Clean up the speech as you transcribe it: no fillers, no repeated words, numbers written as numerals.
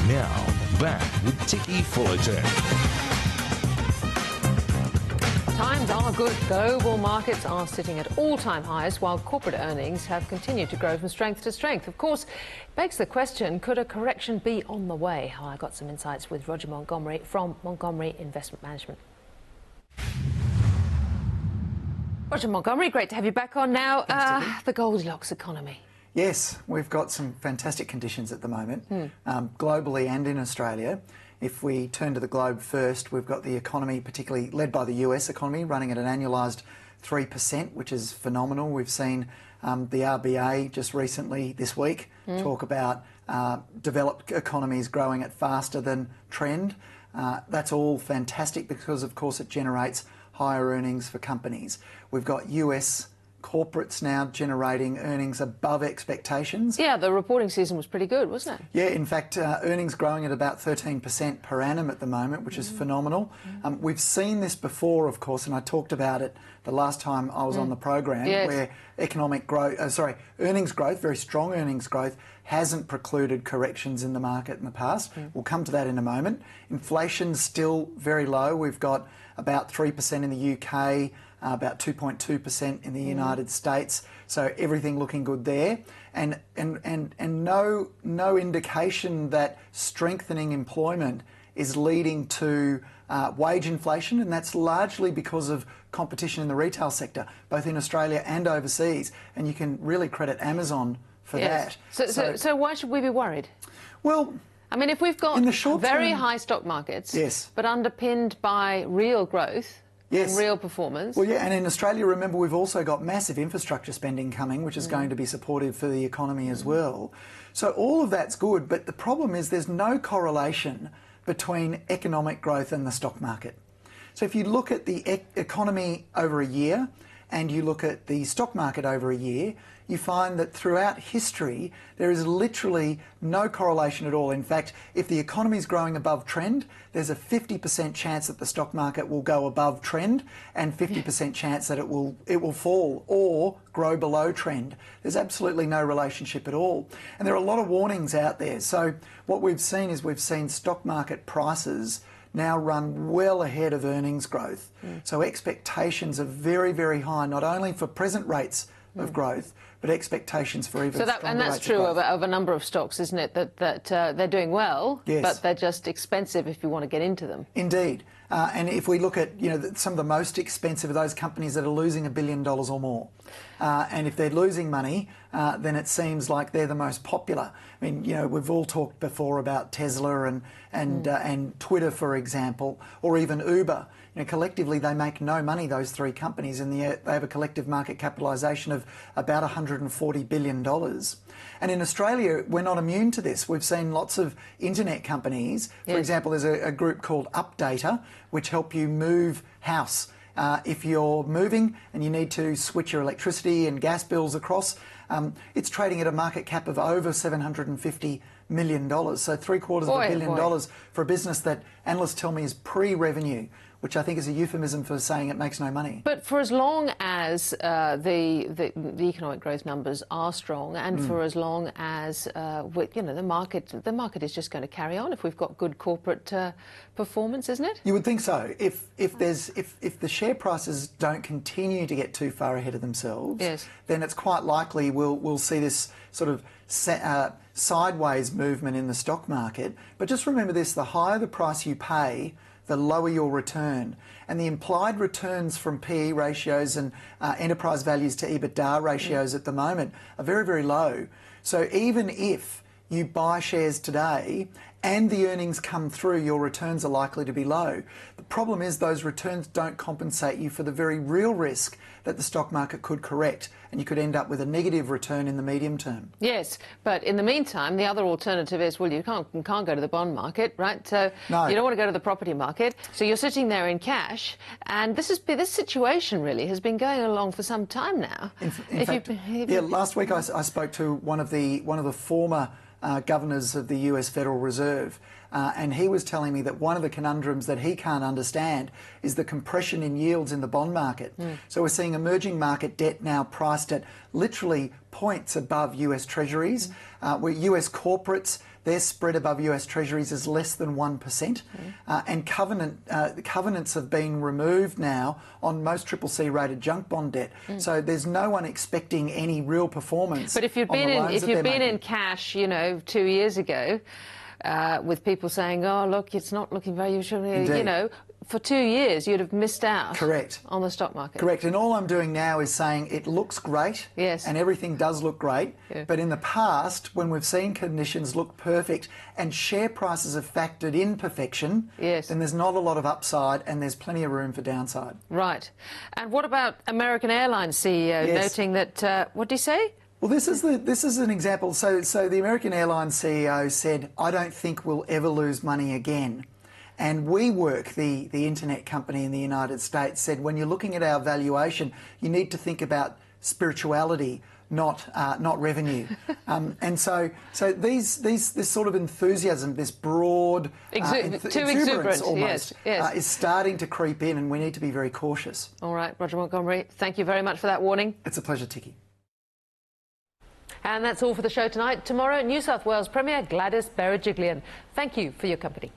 Now, back with Ticky Fullerton. Times are good. Global markets are sitting at all-time highs, while corporate earnings have continued to grow from strength to strength. Of course, it begs the question, could a correction be on the way? Well, I got some insights with Roger Montgomery from Montgomery Investment Management. Roger Montgomery, great to have you back on now. The Goldilocks economy. Yes, we've got some fantastic conditions at the moment, globally and in Australia. If we turn to the globe first, we've got the economy, particularly led by the US economy, running at an annualised 3%, which is phenomenal. We've seen the RBA just recently this week talk about developed economies growing at faster than trend. That's all fantastic because, of course, it generates higher earnings for companies. We've got US corporates now generating earnings above expectations. Yeah, the reporting season was pretty good, wasn't it? Yeah, in fact, earnings growing at about 13% per annum at the moment, which is phenomenal. We've seen this before, of course, and I talked about it the last time I was on the program, where earnings growth, very strong earnings growth, hasn't precluded corrections in the market in the past. We'll come to that in a moment. Inflation's still very low. We've got about 3% in the UK, about 2.2% in the United States. So everything looking good there, and no indication that strengthening employment is leading to wage inflation, and that's largely because of competition in the retail sector, both in Australia and overseas. And you can really credit Amazon for that. So why should we be worried? Well, I mean, if we've got in the short very term, high stock markets, yes, but underpinned by real growth, and real performance. Well, yeah, and in Australia, remember, we've also got massive infrastructure spending coming, which is going to be supportive for the economy as well. So all of that's good, but the problem is there's no correlation between economic growth and the stock market. So if you look at the economy over a year and you look at the stock market over a year, you find that throughout history there is literally no correlation at all. In fact, if the economy is growing above trend, there's a 50% chance that the stock market will go above trend and 50% chance that it will fall or grow below trend. There's absolutely no relationship at all. And there are a lot of warnings out there. So what we've seen is we've seen stock market prices now run well ahead of earnings growth. So expectations are very, very high, not only for present rates of growth, but expectations for even stronger rates of growth. And that's true of a number of stocks, isn't it? That they're doing well, but they're just expensive if you want to get into them. Indeed. And if we look at some of the most expensive of those companies that are losing $1 billion or more, and if they're losing money, then it seems like they're the most popular. I mean, we've all talked before about Tesla and Twitter, for example, or even Uber. Collectively, they make no money, those three companies, and they have a collective market capitalisation of about $140 billion. And in Australia, we're not immune to this. We've seen lots of internet companies. For example, there's a group called Updater, which help you move house. If you're moving and you need to switch your electricity and gas bills across, it's trading at a market cap of over $750 million. So $750 million for a business that analysts tell me is pre-revenue, which I think is a euphemism for saying it makes no money. But for as long as the economic growth numbers are strong, and for as long as the market is just going to carry on if we've got good corporate performance, isn't it? You would think so. If the share prices don't continue to get too far ahead of themselves, then it's quite likely we'll see this sort of sideways movement in the stock market. But just remember this: the higher the price you pay, the lower your return. And the implied returns from PE ratios and enterprise values to EBITDA ratios at the moment are very, very low. So even if you buy shares today and the earnings come through, your returns are likely to be low. The problem is those returns don't compensate you for the very real risk that the stock market could correct, and you could end up with a negative return in the medium term. Yes, but in the meantime, the other alternative is, well, you can't go to the bond market, right? So you don't want to go to the property market, so you're sitting there in cash, and this situation really has been going along for some time now. In fact, last week I spoke to one of the former governors of the US Federal Reserve, and he was telling me that one of the conundrums that he can't understand is the compression in yields in the bond market. So we're seeing emerging market debt now priced at literally points above US Treasuries, where US corporates, their spread above US Treasuries is less than 1%, and covenants have been removed now on most CCC rated junk bond debt. So there's no one expecting any real performance. But if you've been in cash, you know, 2 years ago, with people saying, "Oh, look, it's not looking very usually," you know, for 2 years you'd have missed out. Correct. On the stock market. Correct. And all I'm doing now is saying it looks great. Yes. And everything does look great. Yeah. But in the past, when we've seen conditions look perfect and share prices have factored in perfection, yes, then there's not a lot of upside and there's plenty of room for downside. Right. And what about American Airlines CEO noting that, what did he say? Well, this is an example. So the American Airlines CEO said, "I don't think we'll ever lose money again." And WeWork, the internet company in the United States, said, when you're looking at our valuation, you need to think about spirituality, not revenue. And so this sort of enthusiasm, this broad exuberance almost, is starting to creep in, and we need to be very cautious. All right, Roger Montgomery, thank you very much for that warning. It's a pleasure, Ticky. And that's all for the show tonight. Tomorrow, New South Wales Premier Gladys Berejiklian. Thank you for your company.